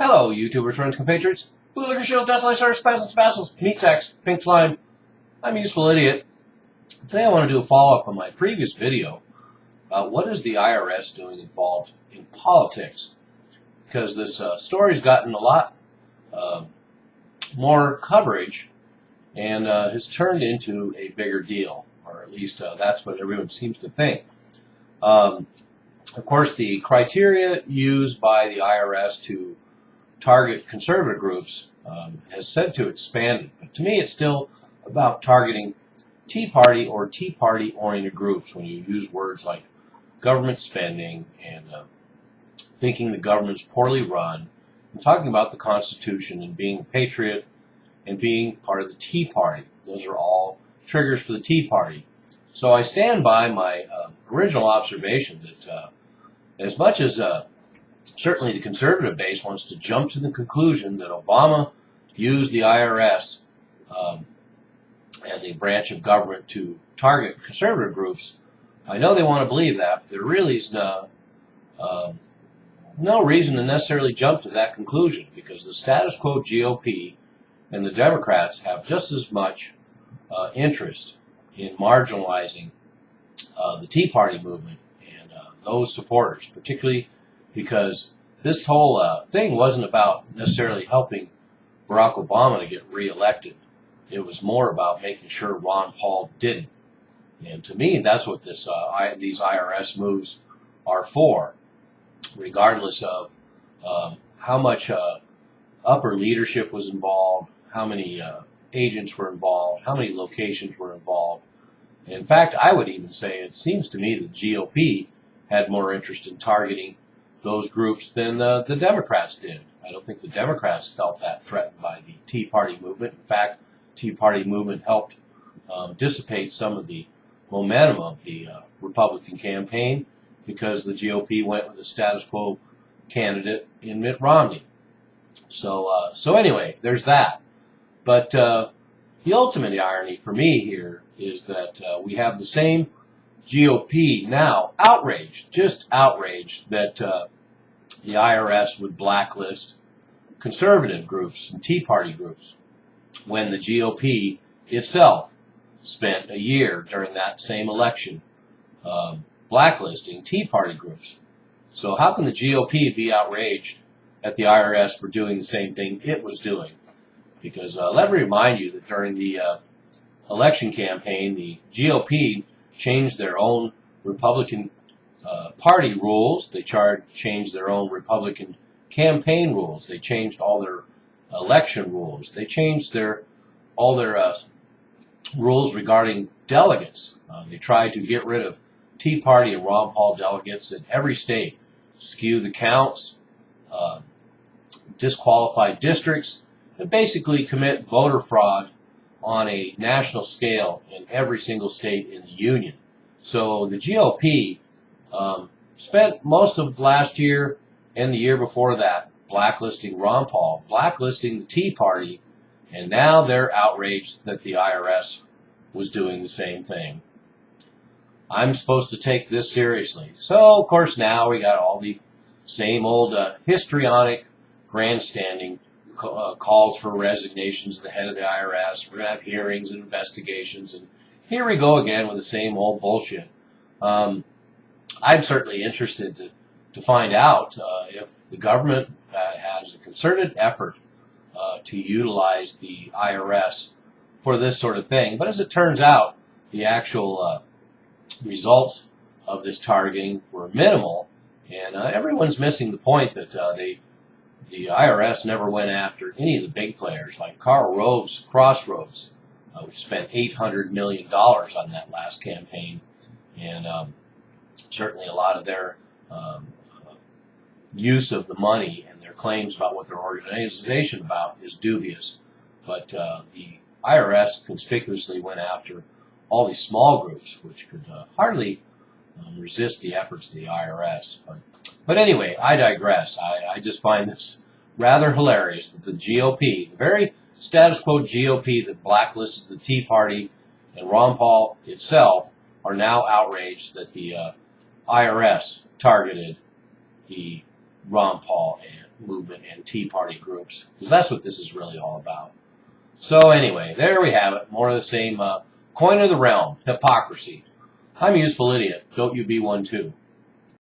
Hello, YouTubers, friends, compatriots. Bootlicker, shield, dust, light, stars, spasms, meat sacks, pink slime. I'm a useful idiot. Today I want to do a follow-up on my previous video about what is the IRS doing involved in politics. Because this story's gotten a lot more coverage and has turned into a bigger deal, or at least that's what everyone seems to think. Of course, the criteria used by the IRS to target conservative groups has said to expand it. But to me, it's still about targeting Tea Party or Tea Party-oriented groups when you use words like government spending and thinking the government's poorly run, and talking about the Constitution and being a patriot and being part of the Tea Party. Those are all triggers for the Tea Party. So I stand by my original observation that as much as certainly the conservative base wants to jump to the conclusion that Obama used the IRS as a branch of government to target conservative groups, I know they want to believe that, but there really is no reason to necessarily jump to that conclusion, because the status quo GOP and the Democrats have just as much interest in marginalizing the Tea Party movement and those supporters, particularly because this whole thing wasn't about necessarily helping Barack Obama to get reelected. It was more about making sure Ron Paul didn't. And to me, that's what these IRS moves are for, regardless of how much upper leadership was involved, how many agents were involved, how many locations were involved. And in fact, I would even say it seems to me that GOP had more interest in targeting those groups than the Democrats did. I don't think the Democrats felt that threatened by the Tea Party movement. In fact, Tea Party movement helped dissipate some of the momentum of the Republican campaign, because the GOP went with the status quo candidate in Mitt Romney. So anyway, there's that. But the ultimate irony for me here is that we have the same GOP now outraged, just outraged that the IRS would blacklist conservative groups and Tea Party groups, when the GOP itself spent a year during that same election blacklisting Tea Party groups. So how can the GOP be outraged at the IRS for doing the same thing it was doing? Because let me remind you that during the election campaign, the GOP changed their own Republican Party rules. They changed their own Republican campaign rules. They changed all their election rules. They changed all their rules regarding delegates. They tried to get rid of Tea Party and Ron Paul delegates in every state, skew the counts, disqualify districts, and basically commit voter fraud on a national scale in every single state in the union. So the GOP spent most of last year and the year before that blacklisting Ron Paul, blacklisting the Tea Party, and now they're outraged that the IRS was doing the same thing. I'm supposed to take this seriously. So, of course, now we got all the same old histrionic grandstanding calls for resignations of the head of the IRS. We're going to have hearings and investigations, and here we go again with the same old bullshit. I'm certainly interested to find out if the government has a concerted effort to utilize the IRS for this sort of thing. But as it turns out, the actual results of this targeting were minimal, and everyone's missing the point that the IRS never went after any of the big players, like Karl Rove's Crossroads, which spent $800 million on that last campaign, and certainly a lot of their use of the money and their claims about what their organization about is dubious. But the IRS conspicuously went after all these small groups, which could hardly resist the efforts of the IRS. But anyway, I digress. I just find this rather hilarious that the GOP, the very status quo GOP that blacklisted the Tea Party and Ron Paul itself, are now outraged that the IRS targeted the Ron Paul and movement and Tea Party groups, because that's what this is really all about. So anyway, there we have it. More of the same. Coin of the realm, hypocrisy. I'm a useful idiot. Don't you be one too.